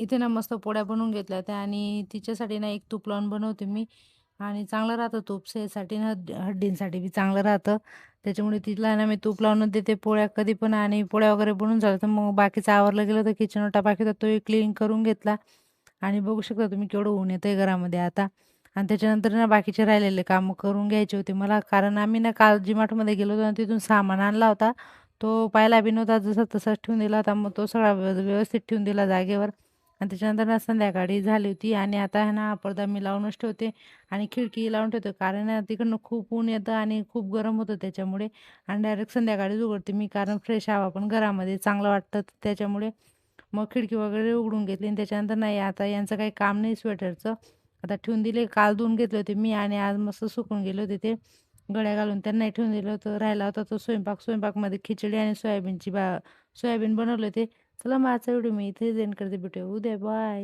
इथे ना मस्त पोळ्या बनवून घेतल्या होत्या आणि तिच्यासाठी ना एक तूप लावून बनवते मी आणि चांगलं राहतं तूप सेहसाठी ना हड्डींसाठी बी चांगलं राहतं. त्याच्यामुळे तिला ना मी तूप लावूनच देते पोळ्या कधी पण आणि पोळ्या वगैरे बनवून झालं तर मग बाकीचं आवरलं गेलं तर किचन ओटा बाकी तर तोही क्लीन करून घेतला आणि बघू शकता तुम्ही केवढं ऊन येतंय घरामध्ये आता. आणि त्याच्यानंतर ना बाकीचे राहिलेले कामं करून घ्यायचे होते मला कारण आम्ही ना काल जी-मार्टमध्ये गेलो होतो आणि तिथून सामान आणला होता. तो पाहिला बी नव्हता जसा तसाच ठेवून दिला होता. मग तो सगळा व्यवस्थित ठेवून दिला जागेवर आणि त्याच्यानंतर ना संध्याकाळी झाली होती आणि आता आहे ना पडदा मी लावूनच ठेवते आणि खिडकी लावून ठेवते कारण आहे ना तिकडनं खूप ऊन येतं आणि खूप गरम होतं त्याच्यामुळे आणि डायरेक्ट संध्याकाळीच उघडते मी कारण फ्रेश हवा पण घरामध्ये चांगलं वाटतं त्याच्यामुळे. मग खिडकी वगैरे उघडून घेतली आणि त्याच्यानंतर नाही आता यांचं काही काम नाही स्वेटरचं. आता ठेवून दिले काल धुवून घेतले होते मी आणि आज मस्त सुकून गेले होते ते. गड्या घालून त्यांनाही ठेवून दिलं होतं. राहिला होता तो स्वयंपाकमध्ये खिचडी आणि सोयाबीन बनवले होते. चला मग आजचा व्हिडिओ मी इथे एंड करते. भेटूया उद्या. बाय.